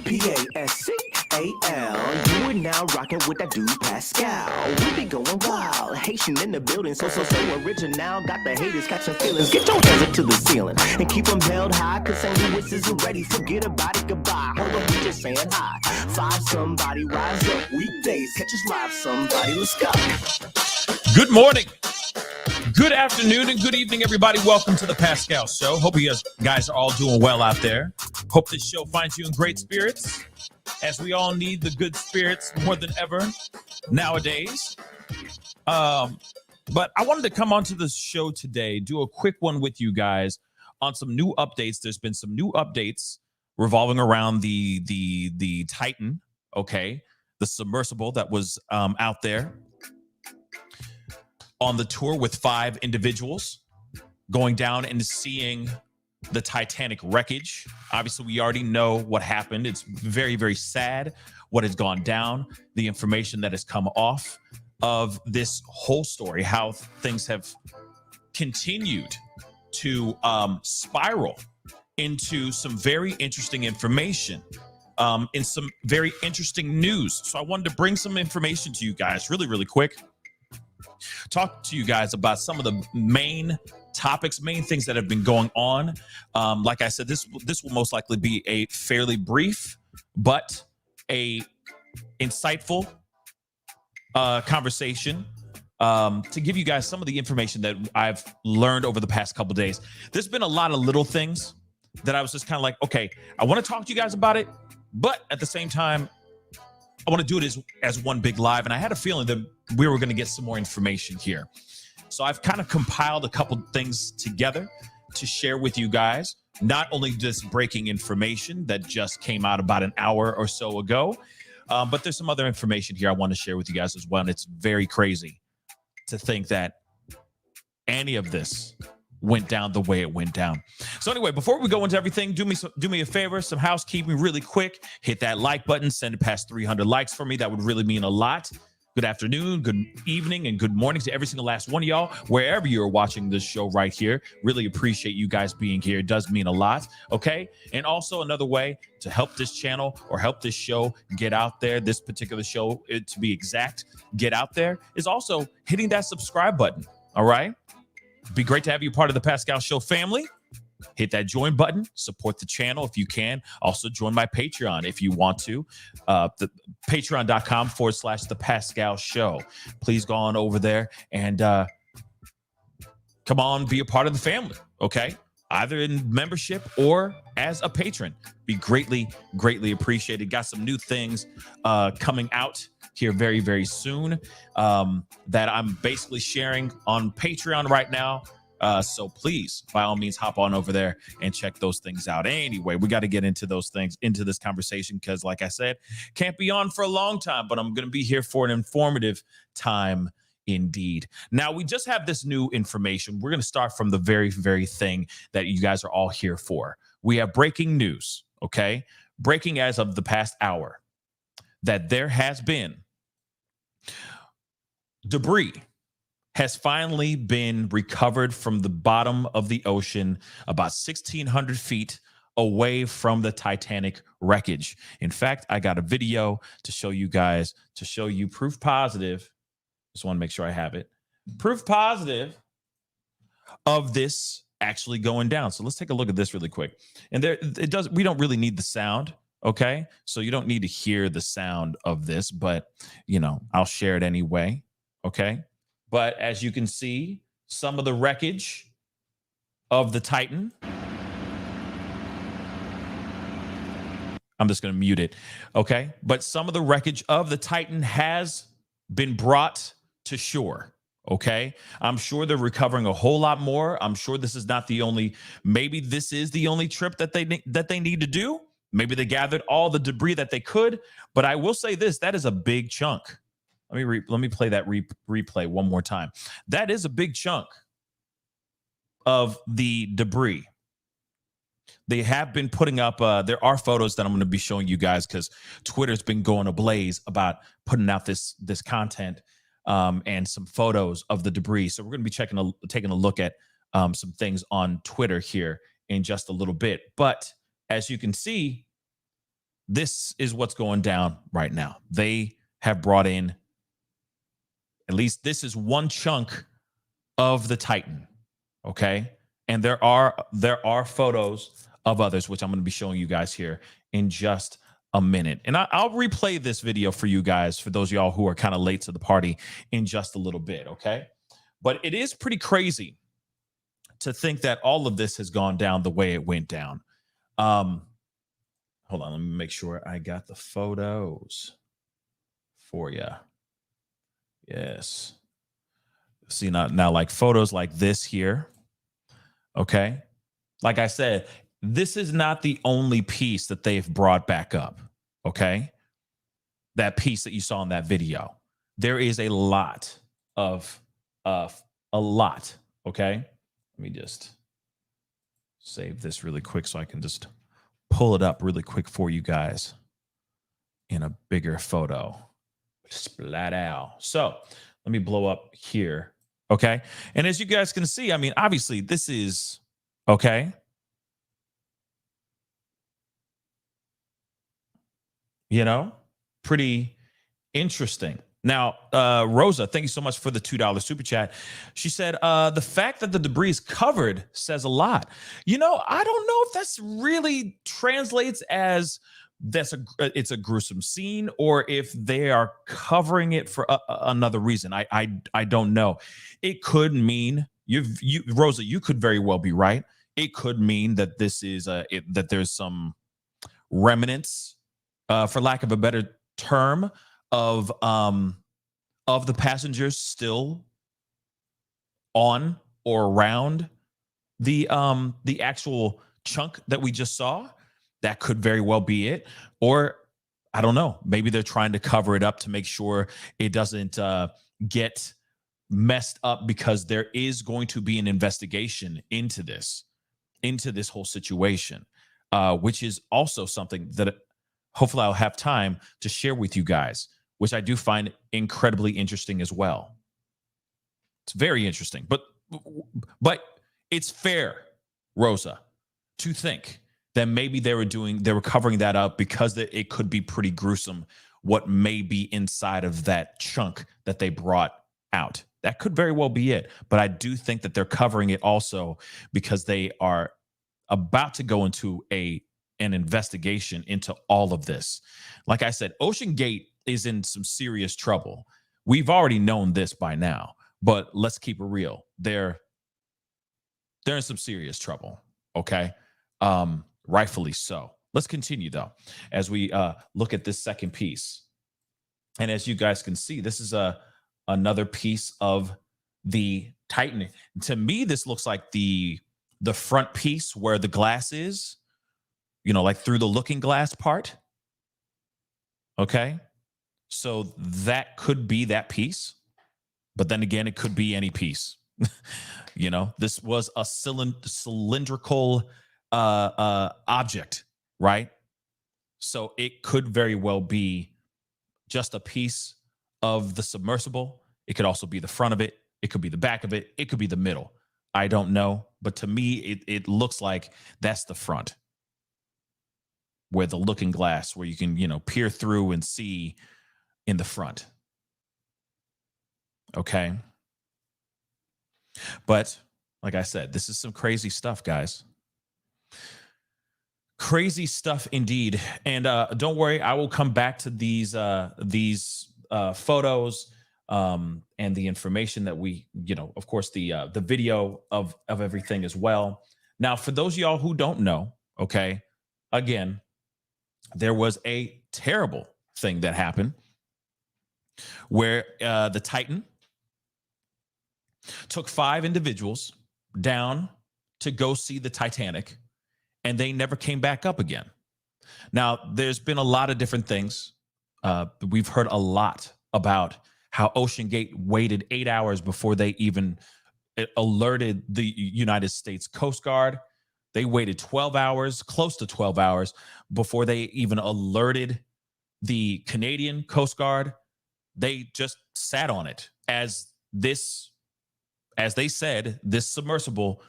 Pascal. You are now rocking with that dude Pascal. We be going wild, Haitian in the building, so original. Got the haters catching feelings. Get your hands up to the ceiling and keep them held high, cause St. Louis isn't ready. Forget about it, goodbye. Hold up, we just saying hi. Five somebody, rise up. Weekdays, catch us live, somebody. Let's go. Good morning, good afternoon, and good evening, everybody. Welcome to the Pascal Show. Hope you guys are all doing well out there. Hope this show finds you in great spirits, as we all need the good spirits more than ever nowadays. But I wanted to come onto the show today, do a quick one with you guys on some new updates. There's been some new updates revolving around the Titan, okay, the submersible that was out there on the tour with 5 individuals going down and seeing the Titanic wreckage. Obviously, we already know what happened. It's very, very sad what has gone down, the information that has come off of this whole story, how things have continued to spiral into some very interesting information, in some very interesting news. So I wanted to bring some information to you guys really, really quick. Talk to you guys about some of the main topics, main things that have been going on. Like I said, this will most likely be a fairly brief but a insightful conversation to give you guys some of the information that I've learned over the past couple days. There's been a lot of little things that I was just kind of like, okay, I want to talk to you guys about it, but at the same time, I want to do it as one big live. And I had a feeling that we were going to get some more information here. So I've kind of compiled a couple things together to share with you guys. Not only just breaking information that just came out about an hour or so ago, but there's some other information here I want to share with you guys as well. And it's very crazy to think that any of this went down the way it went down. So anyway, before we go into everything, do me a favor, some housekeeping really quick. Hit that like button, send it past 300 likes for me. That would really mean a lot. Good afternoon, good evening, and good morning to every single last one of y'all, wherever you're watching this show right here. Really appreciate you guys being here. It does mean a lot, okay? And also another way to help this channel or help this show get out there, this particular show, to be exact, get out there, is also hitting that subscribe button, all right? It'd be great to have you part of the Pascal Show family. Hit that join button, support the channel if you can. Also join my Patreon if you want to. The patreon.com/the Pascal Show. Please go on over there and come on, be a part of the family, okay? Either in membership or as a patron. Be greatly, greatly appreciated. Got some new things coming out here very, very soon that I'm basically sharing on Patreon right now. So please, by all means, hop on over there and check those things out. Anyway, we got to get into those things, into this conversation, because like I said, can't be on for a long time, but I'm going to be here for an informative time indeed. Now, we just have this new information. We're going to start from the very, very thing that you guys are all here for. We have breaking news, okay? Breaking as of the past hour, that there has been debris has finally been recovered from the bottom of the ocean about 1,600 feet away from the Titanic wreckage. In fact, I got a video to show you guys, to show you proof positive. Just want to make sure I have it. Proof positive of this actually going down. So let's take a look at this really quick. And we don't really need the sound, okay? So you don't need to hear the sound of this, but I'll share it anyway, okay? But as you can see, some of the wreckage of the Titan. I'm just going to mute it. Okay. But some of the wreckage of the Titan has been brought to shore. Okay. I'm sure they're recovering a whole lot more. I'm sure this is not the only, maybe this is the only trip that they need to do. Maybe they gathered all the debris that they could. But I will say this, that is a big chunk. Let me play that replay one more time. That is a big chunk of the debris. They have been putting up, there are photos that I'm going to be showing you guys because Twitter's been going ablaze about putting out this content and some photos of the debris. So we're going to be taking a look at some things on Twitter here in just a little bit. But as you can see, this is what's going down right now. They have brought in, at least this is one chunk of the Titan. Okay. And there are photos of others, which I'm going to be showing you guys here in just a minute. And I'll replay this video for you guys, for those of y'all who are kind of late to the party, in just a little bit. Okay. But it is pretty crazy to think that all of this has gone down the way it went down. Hold on, let me make sure I got the photos for you. Yes. See, now like photos like this here. Okay. Like I said, this is not the only piece that they've brought back up. Okay. That piece that you saw in that video. There is a lot of, okay. Let me just save this really quick so I can just pull it up really quick for you guys in a bigger photo. Splat out. So let me blow up here. Okay. And as you guys can see, I mean, obviously this is okay. You know, pretty interesting. Now, Rosa, thank you so much for the $2 super chat. She said, the fact that the debris is covered says a lot. You know, I don't know if that's really translates as it's a gruesome scene, or if they are covering it for another reason. I don't know. It could mean Rosa, you could very well be right. It could mean that this is that there's some remnants, for lack of a better term, of the passengers still on or around the actual chunk that we just saw. That could very well be it. Or I don't know, maybe they're trying to cover it up to make sure it doesn't get messed up, because there is going to be an investigation into this whole situation, which is also something that hopefully I'll have time to share with you guys, which I do find incredibly interesting as well. It's very interesting, but it's fair, Rosa, to think that maybe they were covering that up because it could be pretty gruesome what may be inside of that chunk that they brought out. That could very well be it. But I do think that they're covering it also because they are about to go into an investigation into all of this. Like I said, Ocean Gate is in some serious trouble. We've already known this by now, but let's keep it real. They're in some serious trouble. Okay. Rightfully so. Let's continue though, as we look at this second piece. And as you guys can see, this is another piece of the Titan. To me, this looks like the front piece where the glass is, you know, like through the looking glass part. Okay. So that could be that piece. But then again, it could be any piece. You know, this was a cylindrical object, right? So it could very well be just a piece of the submersible. It could also be the front of it. It could be the back of it. It could be the middle. I don't know. But to me, it looks like that's the front, where the looking glass, where you can, you know, peer through and see in the front. Okay. But like I said, this is some crazy stuff, guys. Crazy stuff indeed. And don't worry, I will come back to these photos and the information that we, you know, of course, the video of everything as well. Now, for those of y'all who don't know, okay, again, there was a terrible thing that happened where the Titan took 5 individuals down to go see the Titanic, and they never came back up again. Now, there's been a lot of different things. We've heard a lot about how Ocean Gate waited 8 hours before they even alerted the United States Coast Guard. They waited 12 hours, close to 12 hours, before they even alerted the Canadian Coast Guard. They just sat on it as they said, this submersible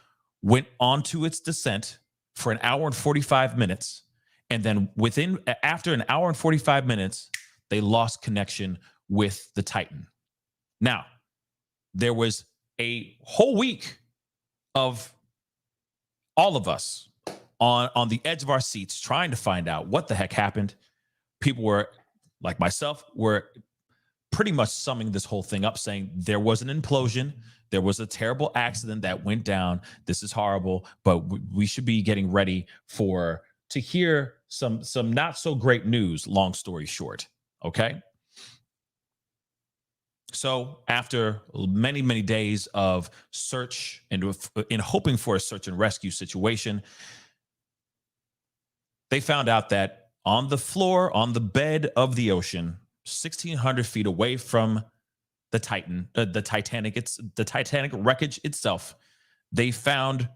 went onto its descent for an hour and 45 minutes, And then after an hour and 45 minutes, they lost connection with the Titan. Now, there was a whole week of all of us on the edge of our seats trying to find out what the heck happened. People were, like myself, were pretty much summing this whole thing up, saying there was an implosion. There was a terrible accident that went down. This is horrible, but we should be getting ready to hear some not so great news, long story short. Okay. So after many, many days of search and in hoping for a search and rescue situation, they found out that on the floor, on the bed of the ocean, 1,600 feet away from the Titanic, it's the Titanic wreckage itself, they found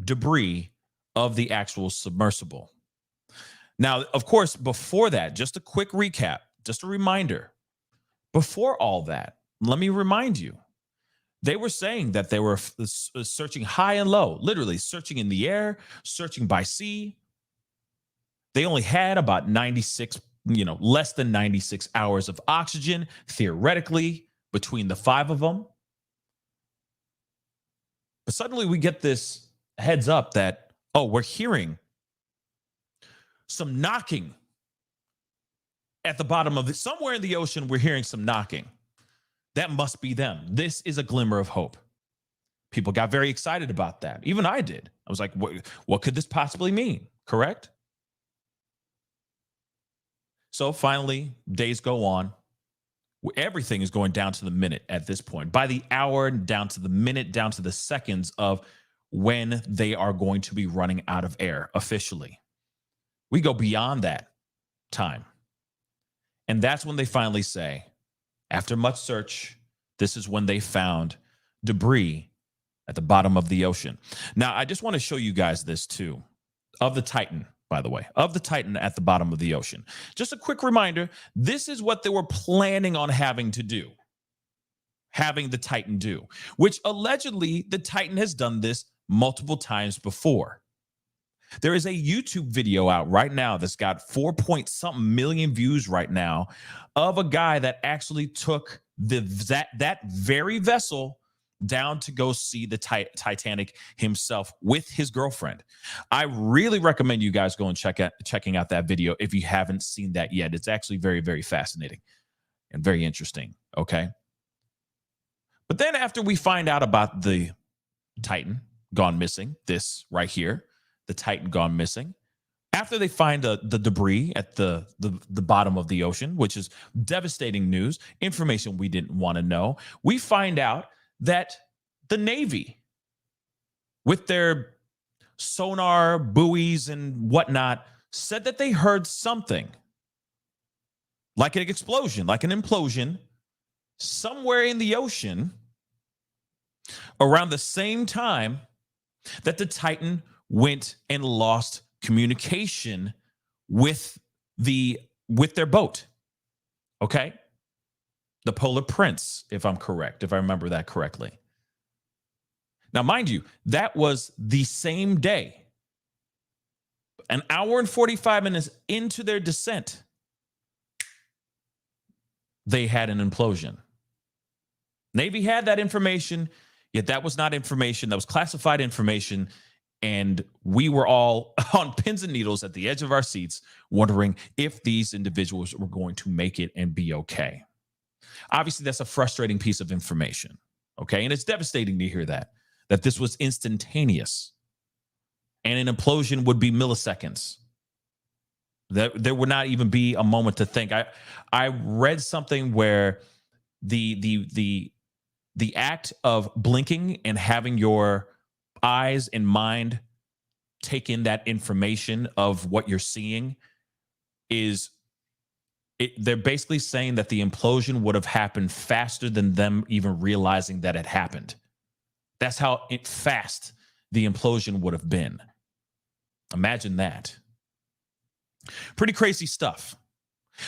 debris of the actual submersible. Now, of course, before that, just a quick recap, just a reminder. Before all that, let me remind you, they were saying that they were searching high and low, literally searching in the air, searching by sea. They only had about 96, less than 96 hours of oxygen, theoretically, between the five of them. But suddenly we get this heads up that, we're hearing some knocking at the bottom of it. Somewhere in the ocean, we're hearing some knocking. That must be them. This is a glimmer of hope. People got very excited about that. Even I did. I was like, what could this possibly mean? Correct? So finally, days go on. Everything is going down to the minute at this point. By the hour, down to the minute, down to the seconds of when they are going to be running out of air officially. We go beyond that time. And that's when they finally say, after much search, this is when they found debris at the bottom of the ocean. Now, I just want to show you guys this too, of the Titan, by the way, of the Titan at the bottom of the ocean. Just a quick reminder, this is what they were planning on having the Titan do, which allegedly the Titan has done this multiple times before. There is a YouTube video out right now that's got 4-point-something million views right now of a guy that actually took that very vessel down to go see the Titanic himself with his girlfriend. I really recommend you guys go and checking out that video if you haven't seen that yet. It's actually very, very fascinating and very interesting. Okay. But then after we find out about the Titan gone missing, this right here, the Titan gone missing, after they find the debris at the bottom of the ocean, which is devastating news, information we didn't want to know, we find out that the Navy, with their sonar buoys and whatnot, said that they heard something like an explosion, like an implosion, somewhere in the ocean around the same time that the Titan went and lost communication with their boat. Okay? The Polar Prince, if I'm correct, if I remember that correctly. Now, mind you, that was the same day. An hour and 45 minutes into their descent, they had an implosion. Navy had that information, yet that was not information. That was classified information. And we were all on pins and needles at the edge of our seats, wondering if these individuals were going to make it and be okay. Obviously, that's a frustrating piece of information. Okay. And it's devastating to hear that this was instantaneous and an implosion would be milliseconds. That there would not even be a moment to think. I read something where the act of blinking and having your eyes and mind take in that information of what you're seeing they're basically saying that the implosion would have happened faster than them even realizing that it happened. That's how fast the implosion would have been. Imagine that. Pretty crazy stuff.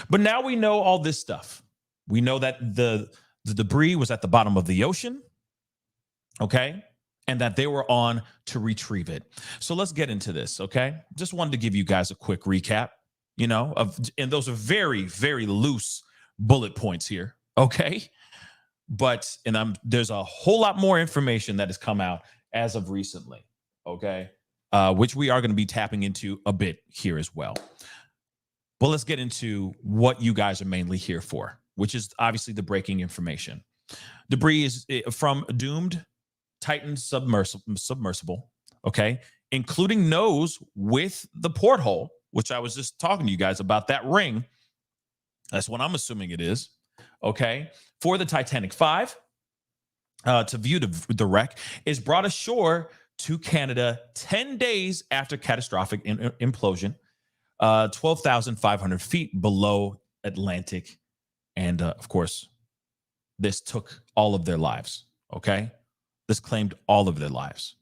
But now we know all this stuff. We know that the debris was at the bottom of the ocean. Okay. and that they were on to retrieve it. So let's get into this, okay? Just wanted to give you guys a quick recap, and those are very, very loose bullet points here, okay? But there's a whole lot more information that has come out as of recently, okay? Which we are going to be tapping into a bit here as well. But let's get into what you guys are mainly here for, which is obviously the breaking information. Debris is from doomed Titan submersible, okay, including nose with the porthole, which I was just talking to you guys about that ring. That's what I'm assuming it is, okay, for the Titanic 5 to view the wreck is brought ashore to Canada 10 days after catastrophic implosion, 12,500 feet below Atlantic. And of course, this took all of their lives, okay? This claimed all of their lives.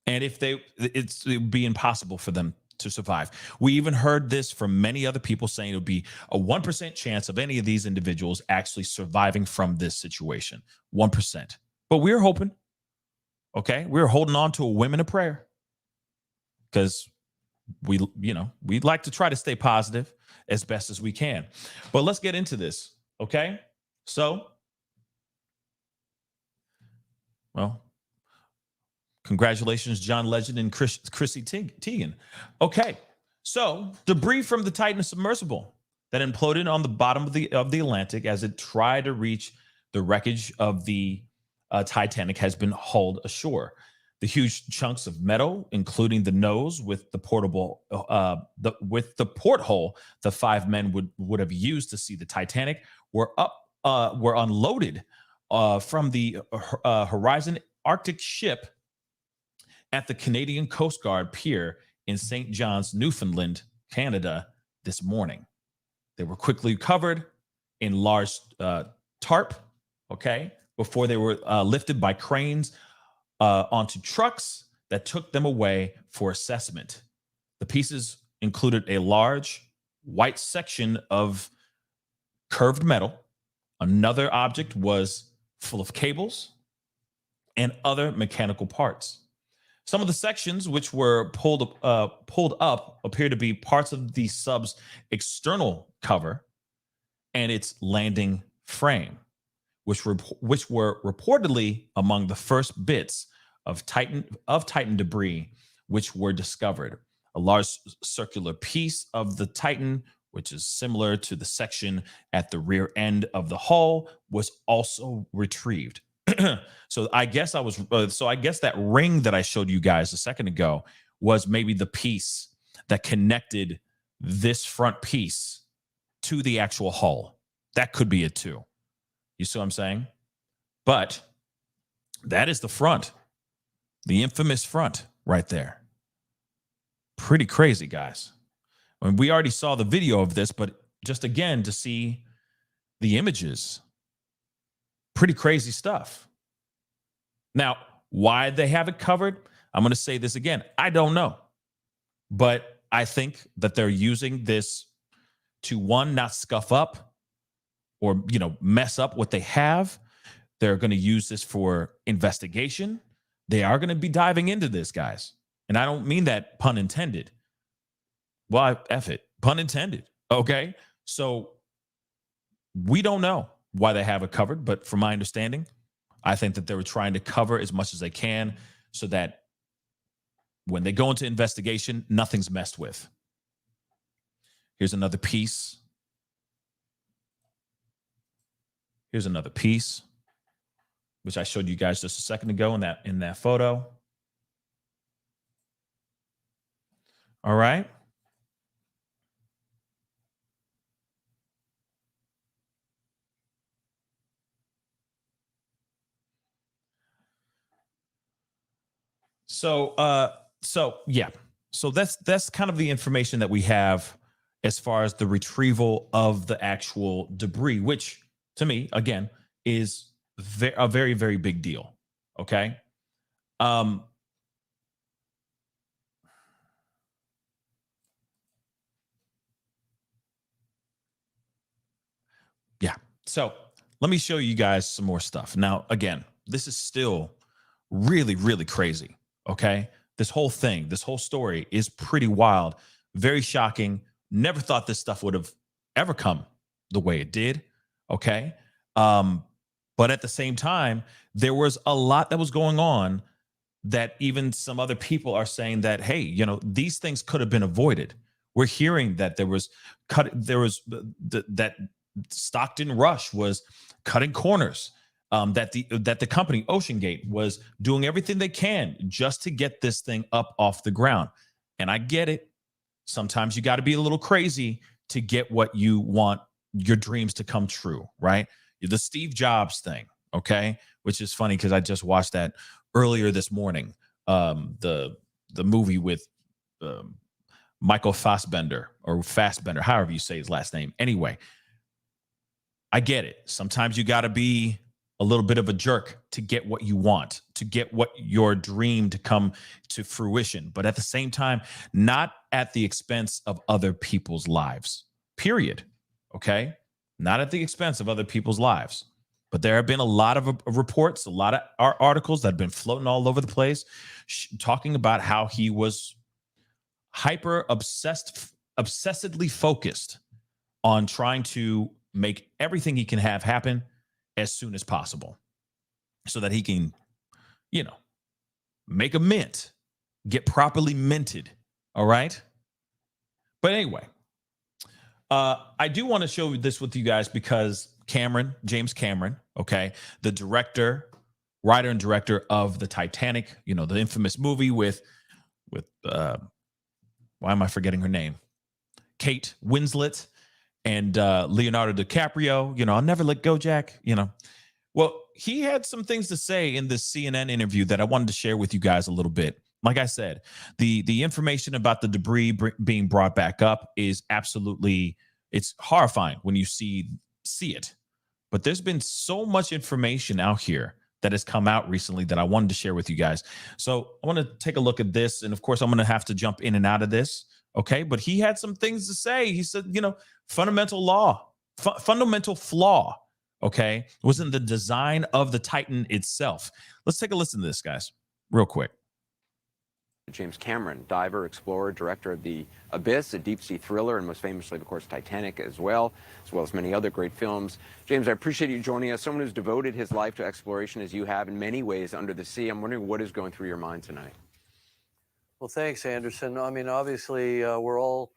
And it would be impossible for them to survive. We even heard this from many other people saying it would be a 1% chance of any of these individuals actually surviving from this situation. 1%. But we're hoping, okay? We're holding on to a women of prayer because we'd like to try to stay positive as best as we can. But let's get into this, okay? So, well, congratulations, John Legend and Chrissy Teigen. Okay, so debris from the Titan submersible that imploded on the bottom of the Atlantic as it tried to reach the wreckage of the Titanic has been hauled ashore. The huge chunks of metal, including the nose with the porthole, the 5 men would have used to see the Titanic, were unloaded from the Horizon Arctic ship at the Canadian Coast Guard pier in St. John's, Newfoundland, Canada, this morning. They were quickly covered in large tarp, okay, before they were lifted by cranes onto trucks that took them away for assessment. The pieces included a large white section of curved metal. Another object was full of cables and other mechanical parts. Some of the sections which were pulled up appear to be parts of the sub's external cover and its landing frame, which were reportedly among the first bits of Titan debris which were discovered. A large circular piece of the Titan, which is similar to the section at the rear end of the hull, was also retrieved. So I guess that ring that I showed you guys a second ago was maybe the piece that connected this front piece to the actual hull. That could be it too. You see what I'm saying? But that is the front, the infamous front right there. Pretty crazy, guys. I mean, we already saw the video of this, but just again to see the images, pretty crazy stuff. Now, why they have it covered, I'm going to say this again. I don't know. But I think that they're using this to, one, not scuff up or, mess up what they have. They're going to use this for investigation. They are going to be diving into this, guys. And I don't mean that pun intended. Well, F it. Pun intended. Okay? So we don't know why they have it covered, but from my understanding, I think that they were trying to cover as much as they can so that when they go into investigation, nothing's messed with. Here's another piece. Here's another piece, which I showed you guys just a second ago in that photo. All right. So yeah. So that's kind of the information that we have as far as the retrieval of the actual debris, which to me, again, is a very, very big deal. Okay. Yeah. So let me show you guys some more stuff. Now, again, this is still really, really crazy. Okay. This whole thing, this whole story is pretty wild, very shocking. Never thought this stuff would have ever come the way it did. Okay. But at the same time, there was a lot that was going on that even some other people are saying that, hey, these things could have been avoided. We're hearing that that Stockton Rush was cutting corners, that the company OceanGate was doing everything they can just to get this thing up off the ground. And I get it. Sometimes you got to be a little crazy to get what you want, your dreams to come true, right? The Steve Jobs thing, okay? Which is funny because I just watched that earlier this morning. The movie with Michael Fassbender, however you say his last name. Anyway, I get it. Sometimes you got to be a little bit of a jerk to get what you want, to get what your dream to come to fruition. But at the same time, not at the expense of other people's lives, period. Okay? Not at the expense of other people's lives. But there have been a lot of reports, a lot of articles that have been floating all over the place, talking about how he was obsessedly focused on trying to make everything he can have happen as soon as possible so that he can, make a mint, get properly minted. All right. But anyway, I do want to show this with you guys because James Cameron, okay, the writer and director of the Titanic, the infamous movie with why am I forgetting her name? Kate Winslet and Leonardo DiCaprio, I'll never let go, Jack, Well, he had some things to say in this CNN interview that I wanted to share with you guys a little bit. Like I said, the information about the debris being brought back up is absolutely, it's horrifying when you see it. But there's been so much information out here that has come out recently that I wanted to share with you guys. So I want to take a look at this. And of course, I'm going to have to jump in and out of this. Okay. But he had some things to say. He said, fundamental flaw, okay, was in the design of the Titan itself. Let's take a listen to this, guys, real quick. James Cameron, diver, explorer, director of The Abyss, a deep-sea thriller, and most famously, of course, Titanic as well as many other great films. James, I appreciate you joining us. Someone who's devoted his life to exploration as you have in many ways under the sea. I'm wondering what is going through your mind tonight. Well, thanks, Anderson. I mean, obviously, we're all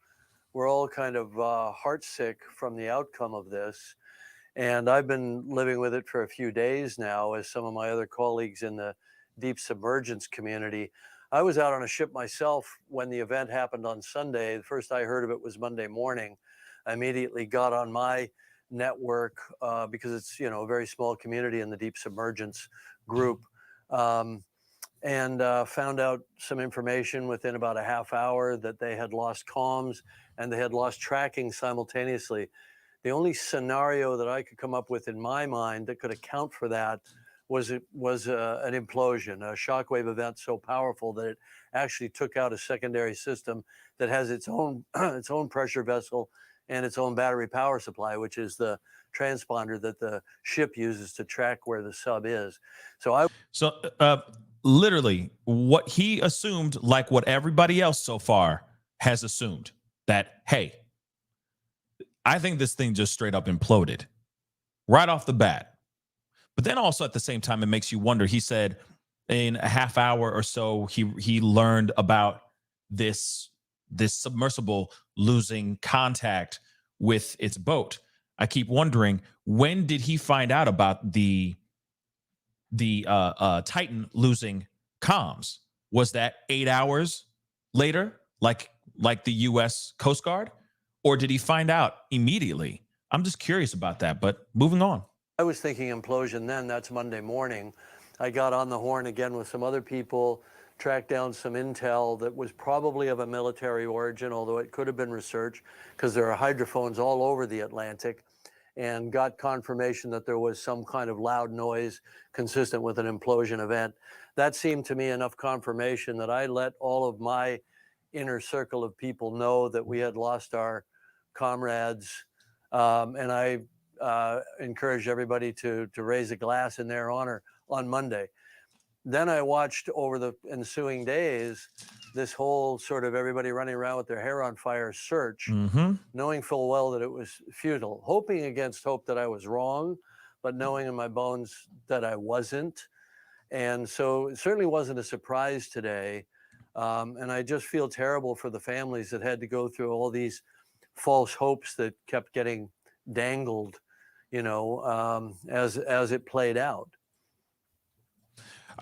kind of heartsick from the outcome of this. And I've been living with it for a few days now, as some of my other colleagues in the deep submergence community. I was out on a ship myself when the event happened on Sunday. The first I heard of it was Monday morning. I immediately got on my network because it's, a very small community in the deep submergence group, and found out some information within about a half hour that they had lost comms and they had lost tracking simultaneously. The only scenario that I could come up with in my mind that could account for that was an implosion, a shockwave event so powerful that it actually took out a secondary system that has its own pressure vessel and its own battery power supply, which is the transponder that the ship uses to track where the sub is. So literally what he assumed, like what everybody else so far has assumed, that, hey, I think this thing just straight up imploded right off the bat. But then also at the same time, it makes you wonder. He said in a half hour or so, he learned about this submersible losing contact with its boat. I keep wondering, when did he find out about the Titan losing comms? Was that 8 hours later, like the U.S. Coast Guard, or did he find out immediately? I'm just curious about that. But moving on. I was thinking implosion then. That's Monday morning. I got on the horn again with some other people, tracked down some intel that was probably of a military origin, although it could have been research, because there are hydrophones all over the Atlantic, and got confirmation that there was some kind of loud noise consistent with an implosion event. That seemed to me enough confirmation that I let all of my inner circle of people know that we had lost our comrades, and I encourage everybody to raise a glass in their honor on Monday. then I watched over the ensuing days this whole sort of everybody running around with their hair on fire search, knowing full well that it was futile, hoping against hope that I was wrong, but knowing in my bones that I wasn't. And so it certainly wasn't a surprise today. And I just feel terrible for the families that had to go through all these false hopes that kept getting dangled, as it played out.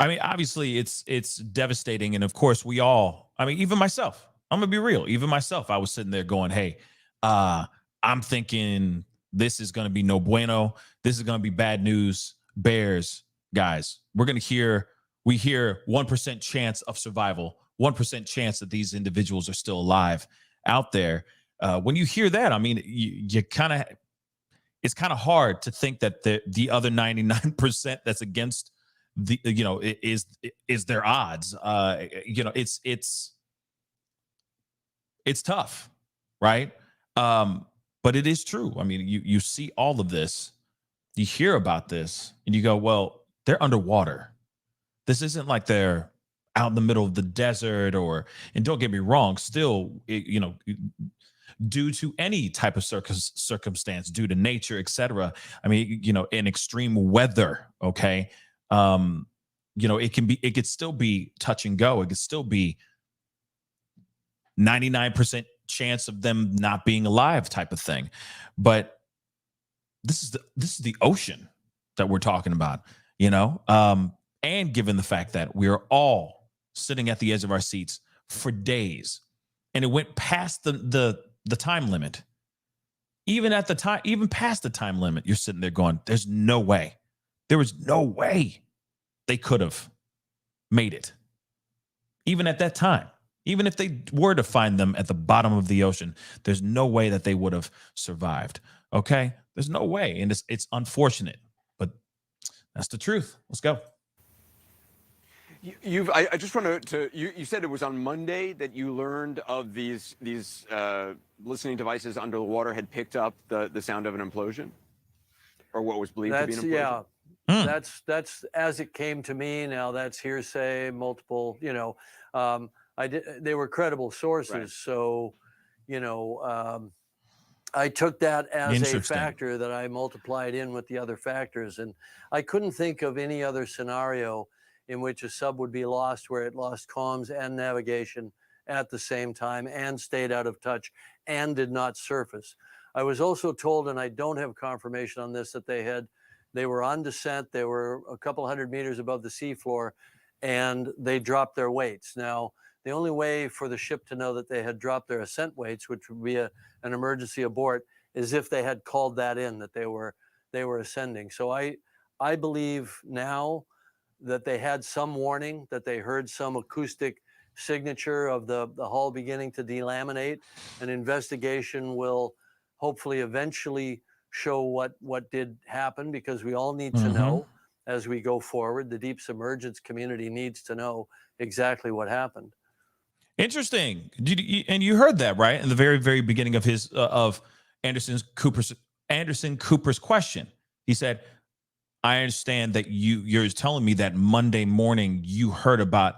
I mean, obviously it's devastating. And of course even myself, I'm gonna be real. Even myself, I was sitting there going, hey, I'm thinking this is gonna be no bueno. This is gonna be bad news. Bears, guys, we hear 1% chance of survival, 1% chance that these individuals are still alive out there. When you hear that, I mean, it's kind of hard to think that the other 99% that's against is their odds. It's tough, right? But it is true. I mean, you see all of this, you hear about this, and you go, well, they're underwater. This isn't like they're out in the middle of the desert and don't get me wrong, still, due to any type of circumstance, due to nature, etc. I mean, in extreme weather, okay. It could still be touch and go. It could still be 99% chance of them not being alive type of thing. But this is the ocean that we're talking about, and given the fact that we're all sitting at the edge of our seats for days, and it went past the time limit. Even past the time limit, you're sitting there going, there's no way. There was no way they could have made it. Even at that time, even if they were to find them at the bottom of the ocean, there's no way that they would have survived. Okay? There's no way. And it's unfortunate, but that's the truth. Let's go. I just want to you said it was on Monday that you learned of these listening devices under the water had picked up the sound of an implosion, or what was believed to be an implosion. Yeah. That's as it came to me. Now that's hearsay, multiple, they were credible sources. Right. So, I took that as a factor that I multiplied in with the other factors. And I couldn't think of any other scenario in which a sub would be lost where it lost comms and navigation at the same time and stayed out of touch and did not surface. I was also told, and I don't have confirmation on this, that they were on descent. They were a couple hundred meters above the seafloor, and they dropped their weights. Now, the only way for the ship to know that they had dropped their ascent weights, which would be an emergency abort, is if they had called that in, that they were ascending. So I believe now that they had some warning, that they heard some acoustic signature of the hull beginning to delaminate. An investigation will hopefully eventually show what did happen, because we all need to know as we go forward. The deep submergence community needs to know exactly what happened. Interesting. And you heard that, right? In the very, very beginning of his of Anderson Cooper's question. He said, I understand that you're telling me that Monday morning you heard about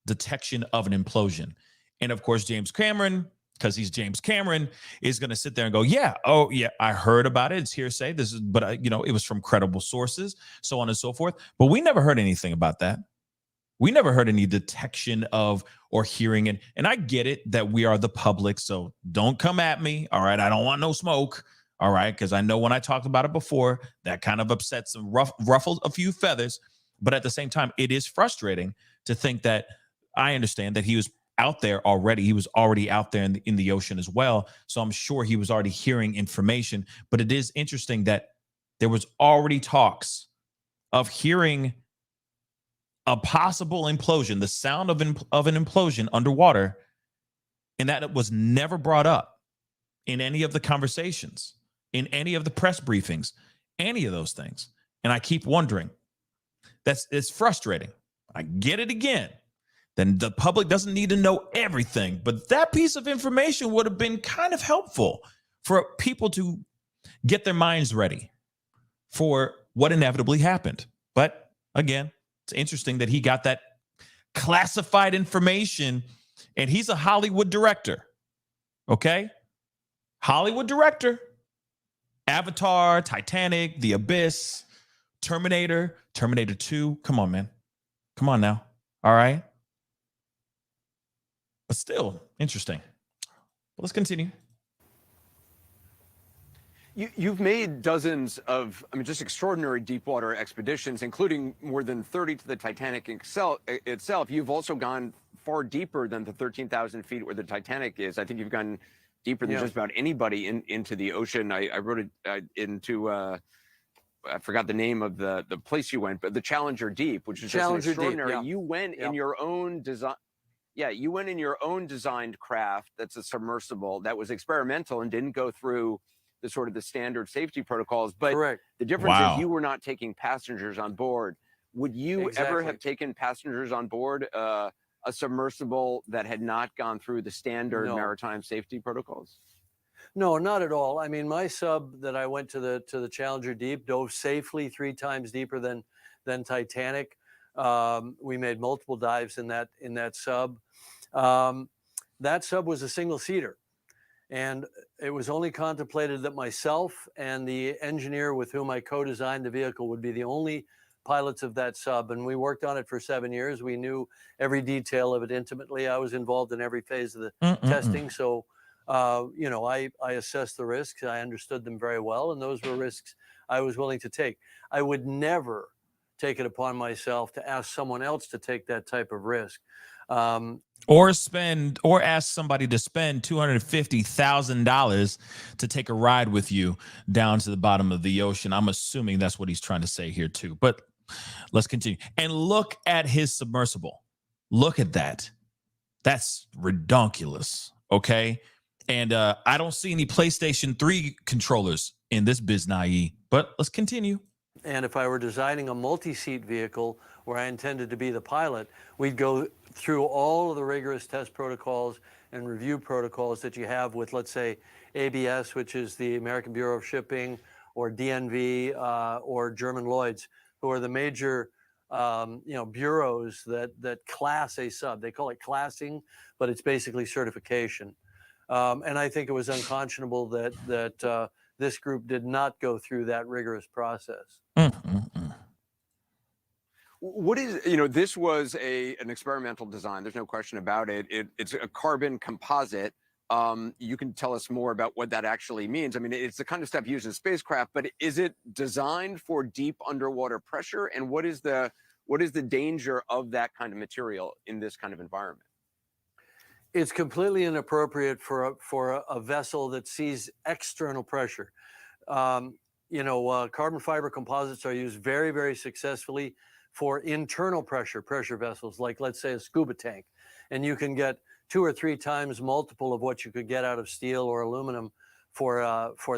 detection of an implosion. And of course, James Cameron, because he's James Cameron, is going to sit there and go, yeah, oh yeah, I heard about it. It's hearsay. But it was from credible sources, so on and so forth. But we never heard anything about that. We never heard any detection of or hearing it. And I get it that we are the public, so don't come at me. All right, I don't want no smoke. All right, because I know when I talked about it before, that kind of upsets and ruffled a few feathers. But at the same time, it is frustrating to think that I understand that he was out there already. He was already out there in the ocean as well. So I'm sure he was already hearing information. But it is interesting that there was already talks of hearing a possible implosion, the sound of an implosion underwater, and that it was never brought up in any of the conversations, in any of the press briefings, any of those things. And I keep wondering, it's frustrating. I get it again. Then the public doesn't need to know everything, but that piece of information would have been kind of helpful for people to get their minds ready for what inevitably happened. But again, It's interesting that he got that classified information, and he's a Hollywood director. Okay? Hollywood director. Avatar, Titanic, The Abyss, Terminator, Terminator 2. Come on, man. Come on now. All right. But still interesting. But let's continue. You've made dozens of, I mean, just extraordinary deep water expeditions, including more than 30 to the Titanic itself. You've also gone far deeper than the 13,000 feet where the Titanic is. I think you've gone deeper than just about anybody into the ocean. I wrote it into, I forgot the name of the place you went, but the Challenger Deep, which is just extraordinary. Deep, You went in your own design. Yeah, you went in your own designed craft that's a submersible that was experimental and didn't go through the sort of the standard safety protocols. But Correct. the difference is you were not taking passengers on board. Would you ever have taken passengers on board a submersible that had not gone through the standard maritime safety protocols? No, not at all. I mean, my sub that I went to the Challenger Deep dove safely 3 times deeper than Titanic. We made multiple dives in that sub. That sub was a single seater, and it was only contemplated that myself and the engineer with whom I co-designed the vehicle would be the only pilots of that sub. And we worked on it for 7 years. We knew every detail of it intimately. I was involved in every phase of the testing. So, you know, I assessed the risks. I understood them very well. And those were risks I was willing to take. I would never take it upon myself to ask someone else to take that type of risk. Or ask somebody to spend $250,000 to take a ride with you down to the bottom of the ocean. I'm assuming that's what he's trying to say here too. But let's continue. And look at his submersible. Look at that. That's redonkulous. Okay. And I don't see any PlayStation 3 controllers in this biznai, but let's continue. And if I were designing a multi-seat vehicle where I intended to be the pilot, we'd go through all of the rigorous test protocols and review protocols that you have with, let's say, ABS, which is the American Bureau of Shipping, or DNV, or German Lloyd's, who are the major bureaus that class a sub. They call it classing, but it's basically certification. And I think it was unconscionable that this group did not go through that rigorous process. What is, this was an experimental design. There's no question about it. It's a carbon composite. You can tell us more about what that actually means. I mean, it's the kind of stuff used in spacecraft, but is it designed for deep underwater pressure? And what is the danger of that kind of material in this kind of environment? It's completely inappropriate for a vessel that sees external pressure. Carbon fiber composites are used very, very successfully for internal pressure vessels, like, let's say, a scuba tank. And you can get 2 or 3 times multiple of what you could get out of steel or aluminum for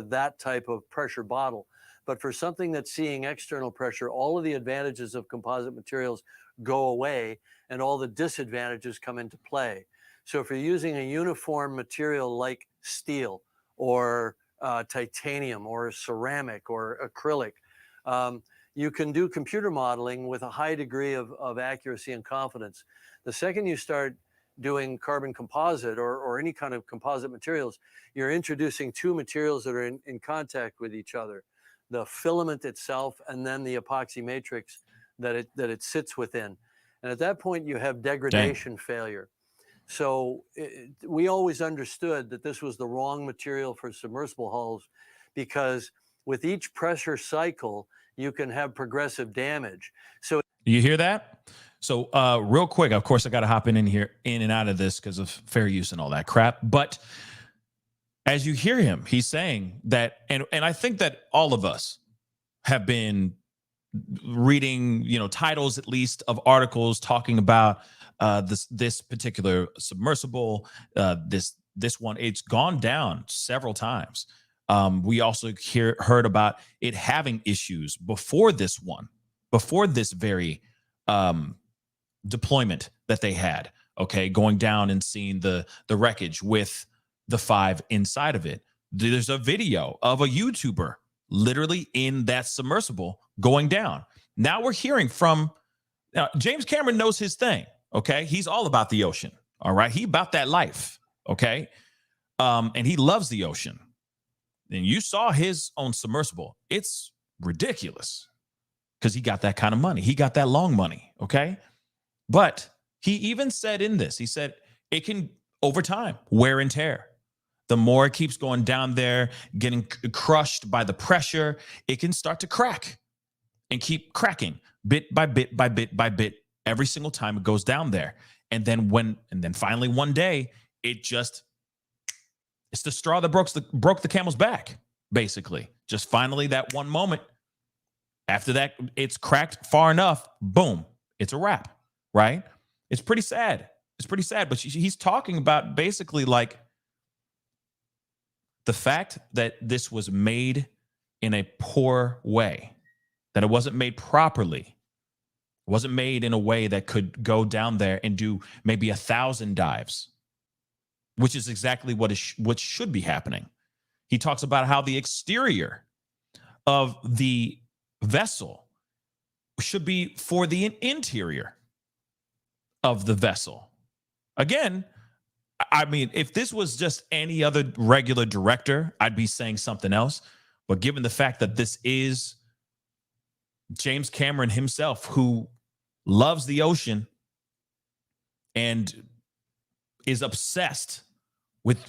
that type of pressure bottle. But for something that's seeing external pressure, all of the advantages of composite materials go away and all the disadvantages come into play. So if you're using a uniform material like steel or titanium or ceramic or acrylic, you can do computer modeling with a high degree of accuracy and confidence. The second you start doing carbon composite or any kind of composite materials, you're introducing 2 materials that are in contact with each other, the filament itself and then the epoxy matrix that it sits within. And at that point, you have degradation failure. So we always understood that this was the wrong material for submersible hulls, because with each pressure cycle, you can have progressive damage. So you hear that? So real quick, of course, I got to hop in here, in and out of this because of fair use and all that crap. But as you hear him, he's saying that, and I think that all of us have been reading, titles at least of articles talking about this particular submersible, this one. It's gone down several times. We also heard about it having issues before this very deployment that they had. Okay, going down and seeing the wreckage with the 5 inside of it. There's a video of a YouTuber literally in that submersible going down. Now we're hearing from Now, James Cameron knows his thing. Okay, he's all about the ocean. All right, he about that life. Okay, and he loves the ocean. And you saw his own submersible. It's ridiculous because he got that kind of money. He got that long money. Okay, but he even said in this, he said it can over time wear and tear. The more it keeps going down there, getting crushed by the pressure, it can start to crack and keep cracking bit by bit by bit by bit every single time it goes down there. And then finally one day, it's the straw that broke the camel's back, basically. Just finally that one moment. After that, it's cracked far enough, boom, it's a wrap, right? It's pretty sad. It's pretty sad. But he's talking about basically like the fact that this was made in a poor way, that it wasn't made properly, it wasn't made in a way that could go down there and do maybe 1,000 dives, which is exactly what should be happening. He talks about how the exterior of the vessel should be for the interior of the vessel. Again, I mean, if this was just any other regular director, I'd be saying something else. But given the fact that this is James Cameron himself, who loves the ocean and is obsessed with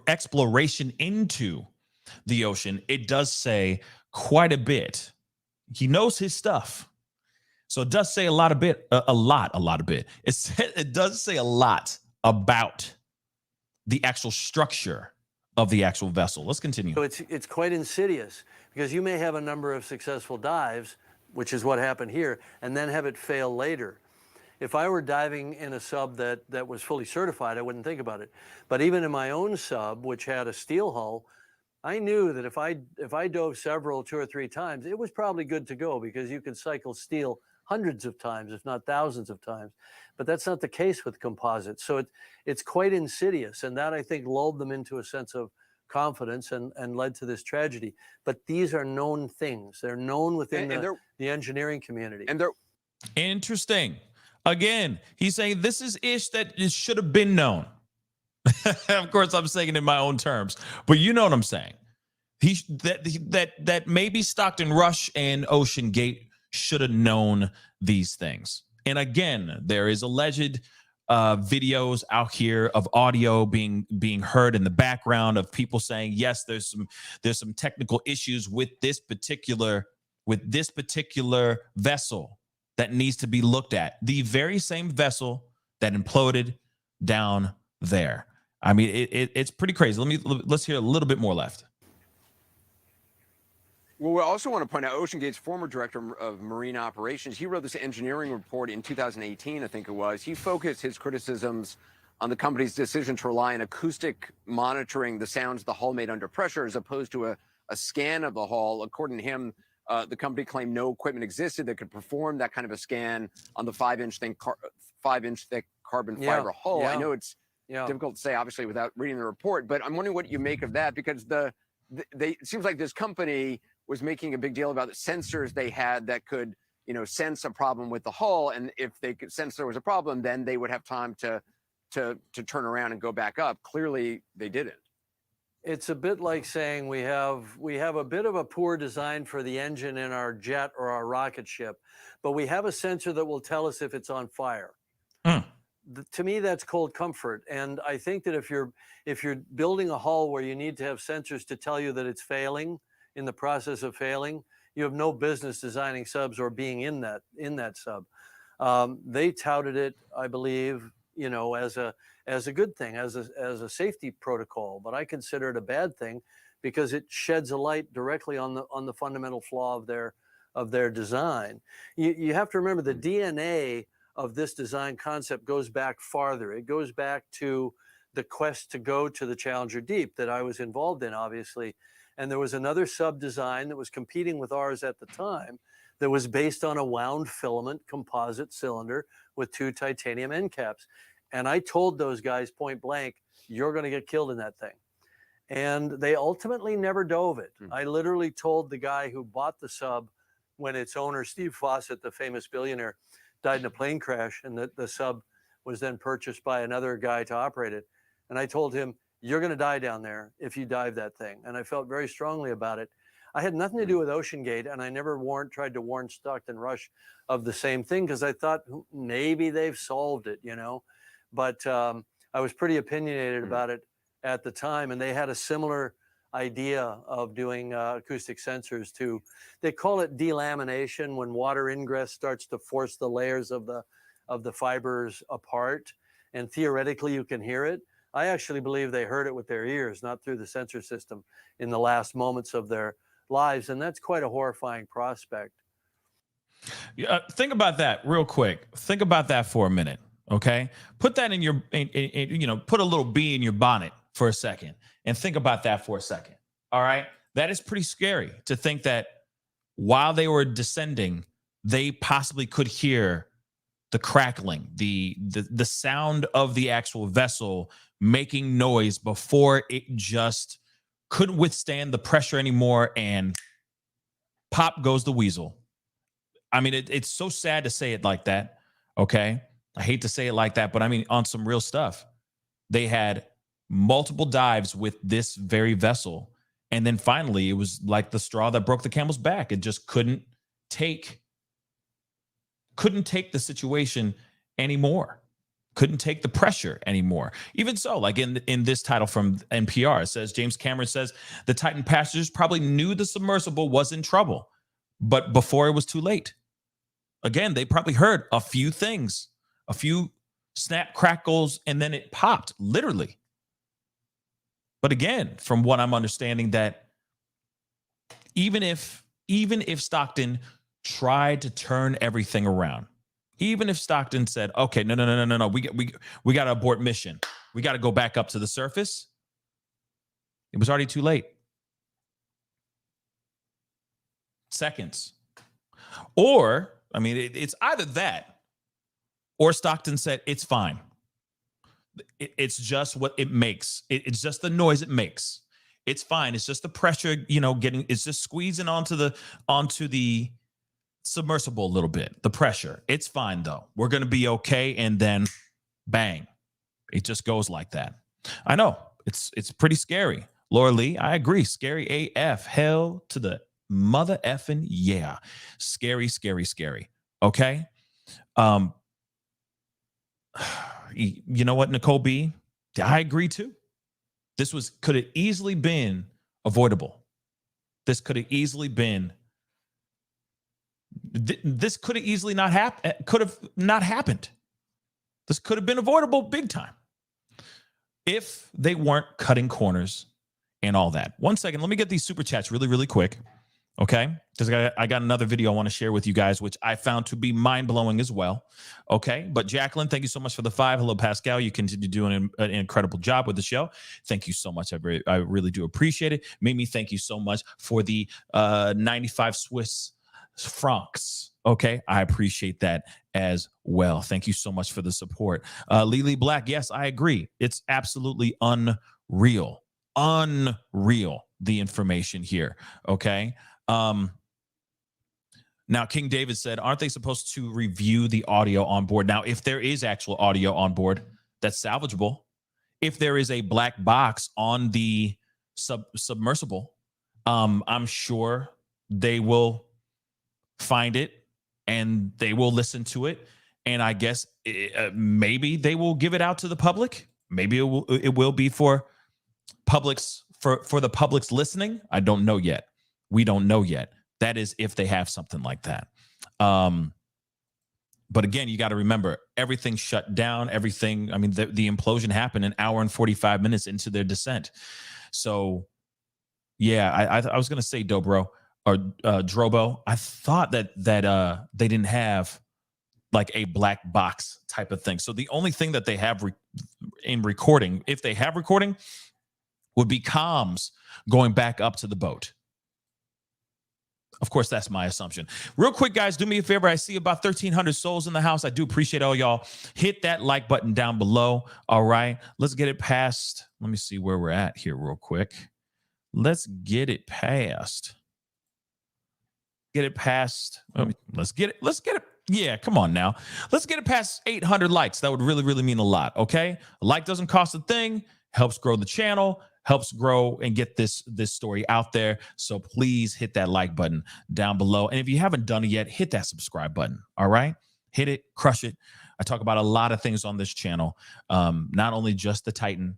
exploration into the ocean, it does say quite a bit. He knows his stuff. So it does say a lot. It does say a lot about the actual structure of the actual vessel. Let's continue. So it's quite insidious, because you may have a number of successful dives, which is what happened here, and then have it fail later. If I were diving in a sub that was fully certified, I wouldn't think about it. But even in my own sub, which had a steel hull, I knew that if I dove several, 2 or 3 times, it was probably good to go, because you can cycle steel hundreds of times, if not thousands of times. But that's not the case with composites. So it's quite insidious. And that, I think, lulled them into a sense of confidence and led to this tragedy. But these are known things. They're known within the engineering community. And they're interesting. Again, he's saying this is ish that it should have been known. Of course, I'm saying it in my own terms, but you know what I'm saying. That maybe Stockton Rush and Ocean Gate should have known these things. And again, there is alleged videos out here of audio being heard in the background of people saying, yes, there's some technical issues with this particular vessel that needs to be looked at. The very same vessel that imploded down there. I mean, it's pretty crazy. Let's hear a little bit more left. Well, we also want to point out OceanGate's former director of marine operations. He wrote this engineering report in 2018, I think it was. He focused his criticisms on the company's decision to rely on acoustic monitoring the sounds the hull made under pressure, as opposed to a scan of the hull. According to him, the company claimed no equipment existed that could perform that kind of a scan on the 5-inch thick carbon fiber hull. I know it's difficult to say, obviously, without reading the report, but I'm wondering what you make of that, because it seems like this company was making a big deal about the sensors they had that could, sense a problem with the hull. And if they could sense there was a problem, then they would have time to turn around and go back up. Clearly, they didn't. It's a bit like saying we have a bit of a poor design for the engine in our jet or our rocket ship, but we have a sensor that will tell us if it's on fire. To me, that's cold comfort. And I think that if you're building a hull where you need to have sensors to tell you that it's failing, in the process of failing, you have no business designing subs or being in that sub. They touted it, I believe, as a good thing, as a safety protocol. But I consider it a bad thing, because it sheds a light directly on the fundamental flaw of their design. You have to remember, the DNA of this design concept goes back farther. It goes back to the quest to go to the Challenger Deep that I was involved in, obviously. And there was another sub design that was competing with ours at the time that was based on a wound filament composite cylinder with 2 titanium end caps. And I told those guys point blank, you're going to get killed in that thing. And they ultimately never dove it. I literally told the guy who bought the sub when its owner, Steve Fawcett, the famous billionaire, died in a plane crash, and the sub was then purchased by another guy to operate it. And I told him, you're going to die down there if you dive that thing. And I felt very strongly about it. I had nothing to do with OceanGate, and I never tried to warn Stockton Rush of the same thing, because I thought maybe they've solved it, you know. But I was pretty opinionated about it at the time, and they had a similar idea of doing acoustic sensors too. They call it delamination, when water ingress starts to force the layers of the fibers apart, and theoretically you can hear it. I actually believe they heard it with their ears, not through the sensor system, in the last moments of their lives, and that's quite a horrifying prospect. Think about that real quick. Think about that for a minute, okay? Put that in your, you know, put a little bee in your bonnet for a second, and think about that for a second. All right, that is pretty scary to think that while they were descending, they possibly could hear the crackling, the sound of the actual vessel making noise before it just couldn't withstand the pressure anymore, and pop goes the weasel. I mean, it's so sad to say it like that, okay? I hate to say it like that, but I mean, on some real stuff. They had multiple dives with this very vessel, and then finally it was like the straw that broke the camel's back. It just couldn't take the situation anymore. Couldn't take the pressure anymore. Even so, like in this title from NPR, it says, James Cameron says the Titan passengers probably knew the submersible was in trouble, but before it was too late. Again, they probably heard a few things, a few snap crackles, and then it popped, literally. But again, from what I'm understanding, that even if Stockton tried to turn everything around, even if Stockton said, okay, no, we got to abort mission, we got to go back up to the surface, it was already too late. Seconds. Or, I mean, it's either that, or Stockton said, it's fine. It's just what it makes. It's just the noise it makes. It's fine. It's just the pressure, you know, it's just squeezing onto the submersible a little bit, the pressure. It's fine though. We're going to be okay. And then bang, it just goes like that. I know it's pretty scary. Laura Lee, I agree. Scary AF. Hell to the mother effing yeah. Scary, scary, scary. Okay. You know what, Nicole B? I agree too. This could have easily been avoidable. This could have easily been. This could have easily not happened. This could have been avoidable big time if they weren't cutting corners and all that. 1 second, let me get these super chats really, really quick. Okay, because I got another video I want to share with you guys, which I found to be mind-blowing as well. Okay, but Jacqueline, thank you so much for the 5. Hello, Pascal. You continue doing an incredible job with the show. Thank you so much. I really do appreciate it. Mimi, thank you so much for the 95 Swiss francs. Okay, I appreciate that as well. Thank you so much for the support. Lily Black, yes, I agree. It's absolutely unreal, the information here. Okay. Now, King David said, aren't they supposed to review the audio on board? Now, if there is actual audio on board, that's salvageable. If there is a black box on the submersible, I'm sure they will find it and they will listen to it. And I guess maybe they will give it out to the public. Maybe it will be for the public's listening. I don't know yet. We don't know yet. That is if they have something like that. But again, you got to remember, everything shut down. Everything. I mean, the implosion happened an hour and 45 minutes into their descent. So, yeah, I was gonna say Dobro or Drobo. I thought that they didn't have like a black box type of thing. So the only thing that they have in recording, if they have recording, would be comms going back up to the boat. Of course, that's my assumption. Real quick, guys, do me a favor. I see about 1,300 souls in the house. I do appreciate all y'all. Hit that like button down below. All right, let's get it past. Let me see where we're at here real quick. Let's get it past get it past. Let's get it. Yeah, come on now. Let's get it past 800 likes. That would really, really mean a lot. Okay, a like doesn't cost a thing. Helps grow the channel. Helps grow and get this story out there. So please hit that like button down below. And if you haven't done it yet, hit that subscribe button. All right, hit it, crush it. I talk about a lot of things on this channel, not only just the Titan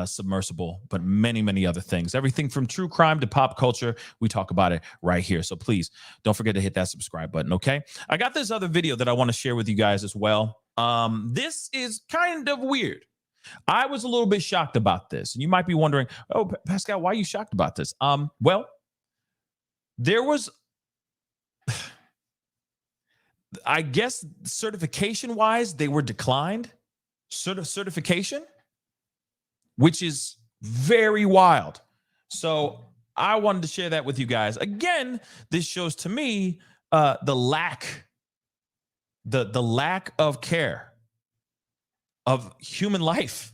submersible, but many, many other things. Everything from true crime to pop culture, we talk about it right here. So please don't forget to hit that subscribe button, okay? I got this other video that I want to share with you guys as well. This is kind of weird. I was a little bit shocked about this. And you might be wondering, oh, Pascal, why are you shocked about this? Well, there was, I guess certification-wise, they were declined. Certification, which is very wild. So I wanted to share that with you guys. Again, this shows to me the lack of care of human life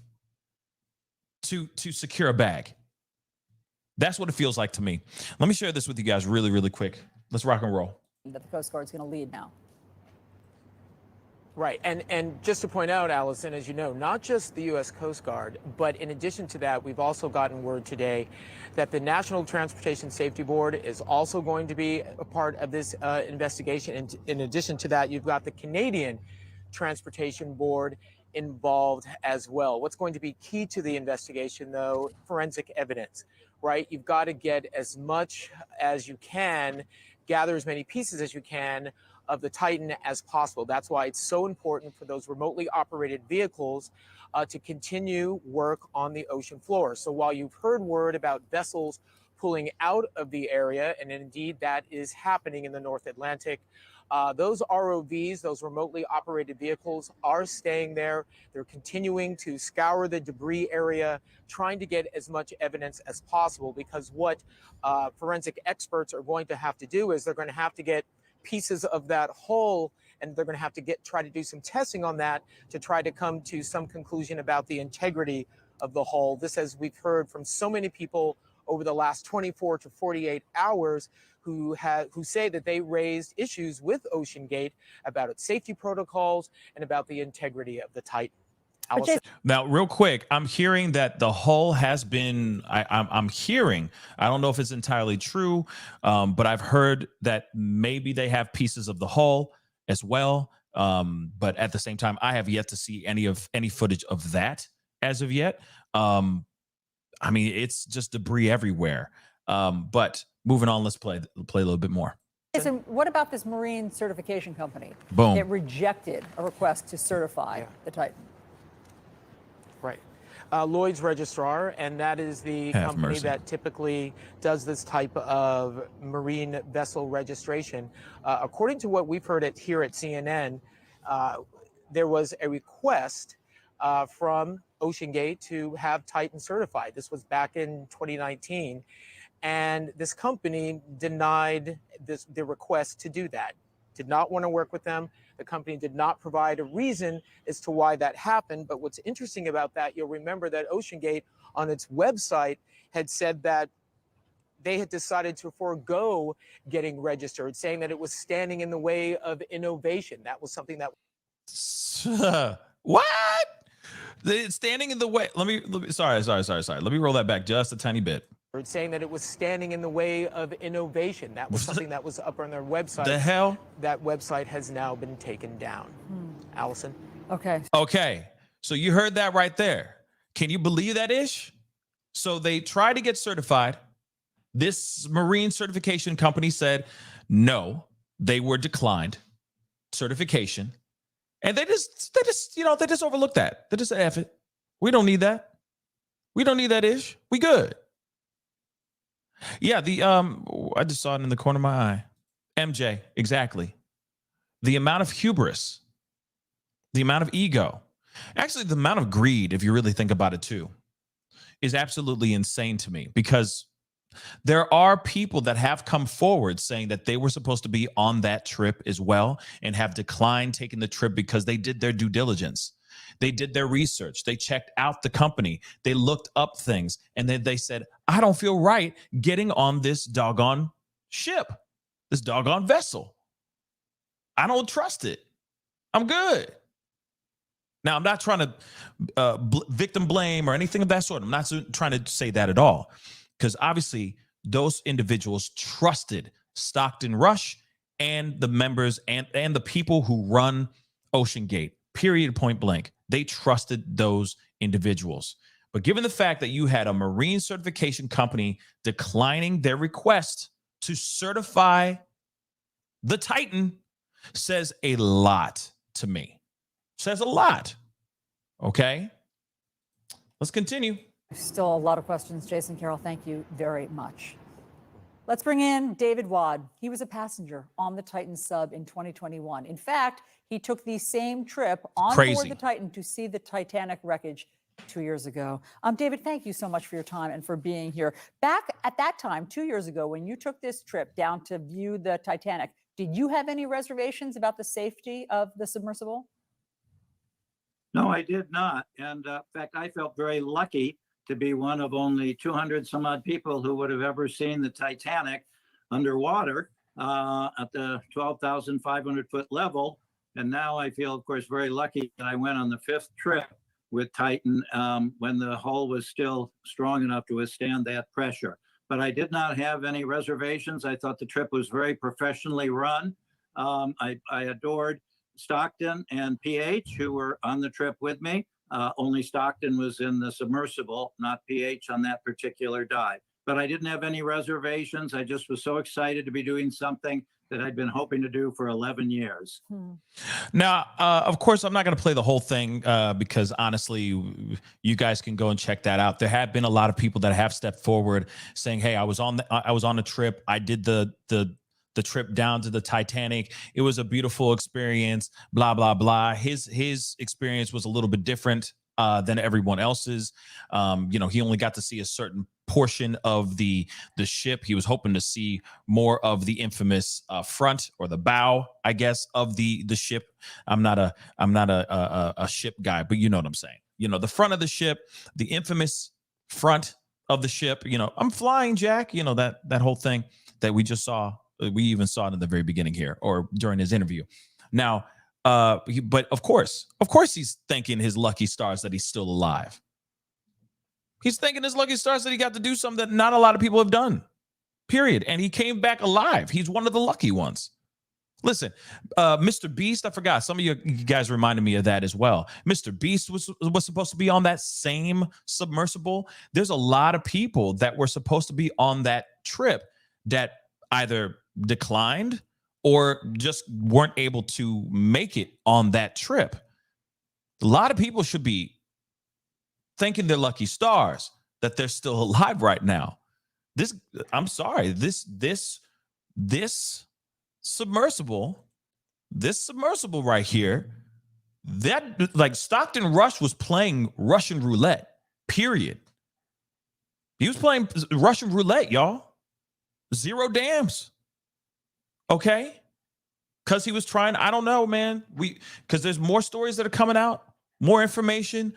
to secure a bag. That's what it feels like to me. Let me share this with you guys really, really quick. Let's rock and roll. That the Coast Guard's going to lead now. Right. And just to point out, Allison, as you know, not just the U.S. Coast Guard, but in addition to that, we've also gotten word today that the National Transportation Safety Board is also going to be a part of this investigation. And in addition to that, you've got the Canadian Transportation Board involved as well. What's going to be key to the investigation, though, forensic evidence, right? You've got to get as much as you can, gather as many pieces as you can of the Titan as possible. That's why it's so important for those remotely operated vehicles to continue work on the ocean floor. So while you've heard word about vessels pulling out of the area, and indeed that is happening in the North Atlantic, those ROVs, those remotely operated vehicles, are staying there. They're continuing to scour the debris area, trying to get as much evidence as possible, because what forensic experts are going to have to do is they're going to have to get pieces of that hull, and they're going to have to try to do some testing on that to try to come to some conclusion about the integrity of the hull. This, as we've heard from so many people over the last 24 to 48 hours, who say that they raised issues with OceanGate about its safety protocols and about the integrity of the Titan. Allison? Now, real quick, I'm hearing that the hull has been, I'm hearing, I don't know if it's entirely true, but I've heard that maybe they have pieces of the hull as well. But at the same time, I have yet to see any footage of that as of yet. I mean, it's just debris everywhere. But moving on, let's play a little bit more. Jason, what about this marine certification company? Boom. It rejected a request to certify the Titan. Right. Lloyd's Registrar, and that is the company that typically does this type of marine vessel registration. According to what we've heard here at CNN, there was a request from OceanGate to have Titan certified. This was back in 2019, and this company denied the request to do that. Did not want to work with them. The company did not provide a reason as to why that happened. But what's interesting about that, you'll remember that OceanGate on its website had said that they had decided to forego getting registered, saying that it was standing in the way of innovation. That was something that... What? Standing in the way. Let me sorry. Let me roll that back just a tiny bit. Saying that it was standing in the way of innovation. That was something that was up on their website. The hell? That website has now been taken down. Allison? Okay. So you heard that right there. Can you believe that ish? So they tried to get certified. This marine certification company said no, they were declined certification. And they just overlooked that. They just said, F it. We don't need that. We don't need that ish. We good. Yeah, I just saw it in the corner of my eye. MJ, exactly. The amount of hubris, the amount of ego, actually the amount of greed, if you really think about it too, is absolutely insane to me, because there are people that have come forward saying that they were supposed to be on that trip as well and have declined taking the trip because they did their due diligence. They did their research. They checked out the company. They looked up things. And then they said, I don't feel right getting on this doggone ship. this doggone vessel. I don't trust it. I'm good. Now, I'm not trying to victim blame or anything of that sort. I'm not trying to say that at all, because obviously those individuals trusted Stockton Rush and the members and the people who run Ocean Gate, period, point blank. They trusted those individuals. But given the fact that you had a marine certification company declining their request to certify the Titan, says a lot to me. Says a lot. Okay. Let's continue. Still a lot of questions. Jason Carroll, thank you very much. Let's bring in David Wad. He was a passenger on the Titan sub in 2021. In fact, he took the same trip on board the Titan to see the Titanic wreckage 2 years ago. David, thank you so much for your time and for being here. Back at that time, 2 years ago, when you took this trip down to view the Titanic, did you have any reservations about the safety of the submersible? No, I did not. And in fact, I felt very lucky to be one of only 200 some odd people who would have ever seen the Titanic underwater at the 12,500 foot level. And now I feel, of course, very lucky that I went on the 5th trip with Titan when the hull was still strong enough to withstand that pressure. But I did not have any reservations. I thought the trip was very professionally run. I adored Stockton and PH, who were on the trip with me. Only Stockton was in the submersible, not PH on that particular dive. But I didn't have any reservations. I just was so excited to be doing something that I'd been hoping to do for 11 years. Now, of course, I'm not going to play the whole thing because honestly, you guys can go and check that out. There have been a lot of people that have stepped forward saying, "Hey, I was on a trip. I did the trip down to the Titanic. It was a beautiful experience, blah, blah, blah." His experience was a little bit different than everyone else's. He only got to see a certain portion of the ship. He was hoping to see more of the infamous front or the bow, I guess, of the ship. I'm not a ship guy, but you know what I'm saying. The front of the ship, the infamous front of the ship. I'm flying, Jack. That whole thing that we just saw. We even saw it in the very beginning here or during his interview. Now, but of course, he's thanking his lucky stars that he's still alive. He's thanking his lucky stars that he got to do something that not a lot of people have done, period. And he came back alive. He's one of the lucky ones. Listen, Mr. Beast, I forgot. Some of you guys reminded me of that as well. Mr. Beast was supposed to be on that same submersible. There's a lot of people that were supposed to be on that trip that either declined or just weren't able to make it on that trip. A lot of people should be thanking their lucky stars that they're still alive right now. I'm sorry, this submersible right here, that like Stockton Rush was playing Russian roulette, period. He was playing Russian roulette, y'all. 0 dams. Okay? Because he was trying, I don't know, man. Because there's more stories that are coming out, more information,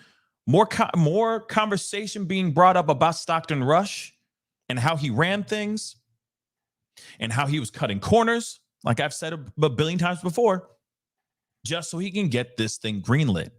more conversation being brought up about Stockton Rush and how he ran things and how he was cutting corners, like I've said a billion times before, just so he can get this thing greenlit.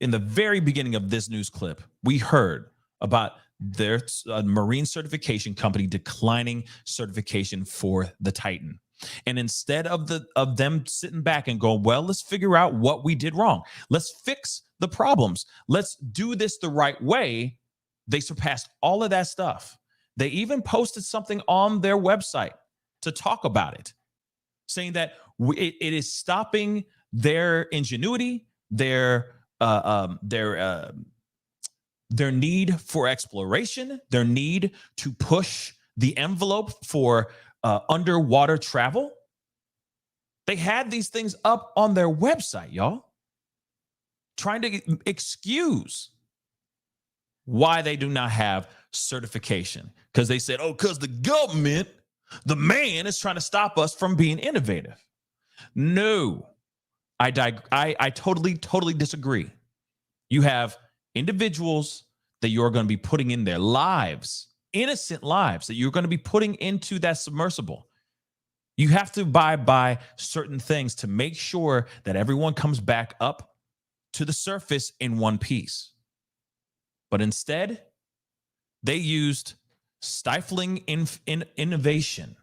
In the very beginning of this news clip, we heard about their marine certification company declining certification for the Titan. And instead of them sitting back and going, well, let's figure out what we did wrong. Let's fix the problems. Let's do this the right way. They surpassed all of that stuff. They even posted something on their website to talk about it, saying that it is stopping their ingenuity, their need for exploration, their need to push the envelope for underwater travel. They had these things up on their website, y'all, trying to excuse why they do not have certification. Because they said, oh, because the government, the man is trying to stop us from being innovative. No, I totally disagree. You have individuals that you're going to be putting in their lives, innocent lives that you're going to be putting into that submersible. You have to abide by certain things to make sure that everyone comes back up to the surface in one piece. But instead, they used stifling innovation,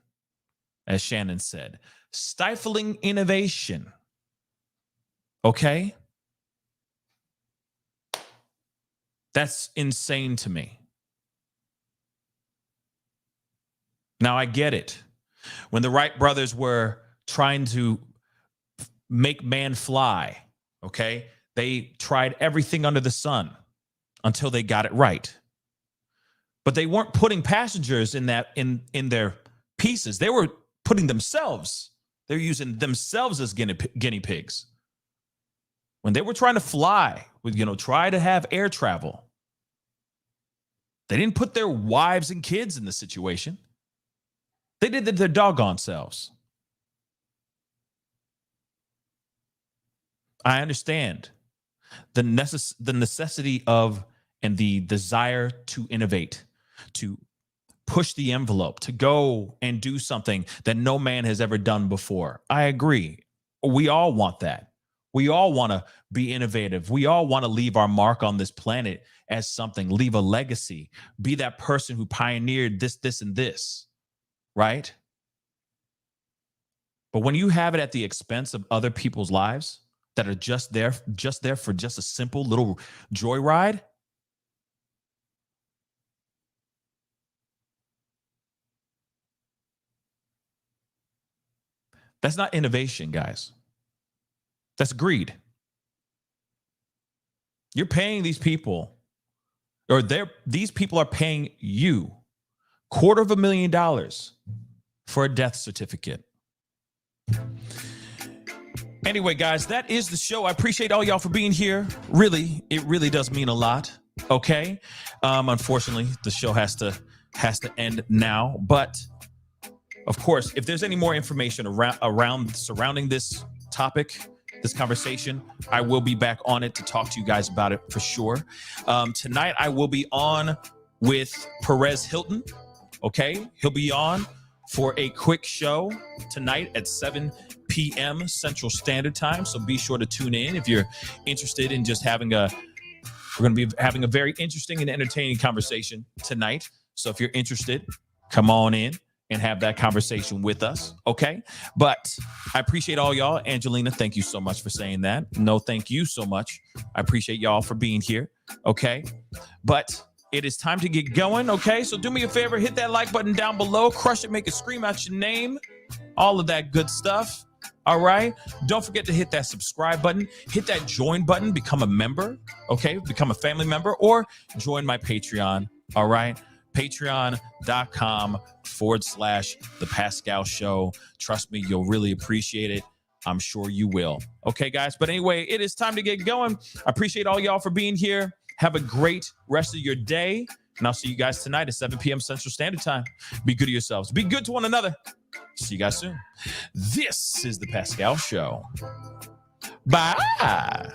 as Shannon said. Stifling innovation. Okay? That's insane to me. Now, I get it. When the Wright brothers were trying to make man fly, okay, they tried everything under the sun until they got it right. But they weren't putting passengers in their pieces. They were putting themselves. They're using themselves as guinea pigs. When they were trying to fly, try to have air travel, they didn't put their wives and kids in the situation. They did their doggone selves. I understand the necessity of and the desire to innovate, to push the envelope, to go and do something that no man has ever done before. I agree. We all want that. We all want to be innovative. We all want to leave our mark on this planet as something, leave a legacy, be that person who pioneered this, and this. Right? But when you have it at the expense of other people's lives that are just there for just a simple little joyride, that's not innovation, guys. That's greed. You're paying these people, or these people are paying you $250,000 for a death certificate. Anyway, guys, that is the show. I appreciate all y'all for being here. Really, it really does mean a lot. Okay. Unfortunately, the show has to end now. But of course, if there's any more information surrounding this topic, this conversation, I will be back on it to talk to you guys about it for sure. Tonight, I will be on with Perez Hilton. Okay. He'll be on for a quick show tonight at 7 p.m. Central Standard Time. So be sure to tune in if you're interested in just we're going to be having a very interesting and entertaining conversation tonight. So if you're interested, come on in and have that conversation with us. Okay. But I appreciate all y'all. Angelina, thank you so much for saying that. No, thank you so much. I appreciate y'all for being here. Okay. But it is time to get going, okay? So do me a favor, hit that like button down below, crush it, make it scream out your name, all of that good stuff, all right? Don't forget to hit that subscribe button, hit that join button, become a member, okay? Become a family member, or join my Patreon, all right? Patreon.com/The Pascal Show. Trust me, you'll really appreciate it. I'm sure you will. Okay, guys? But anyway, it is time to get going. I appreciate all y'all for being here. Have a great rest of your day. And I'll see you guys tonight at 7 p.m. Central Standard Time. Be good to yourselves. Be good to one another. See you guys soon. This is The Pascal Show. Bye.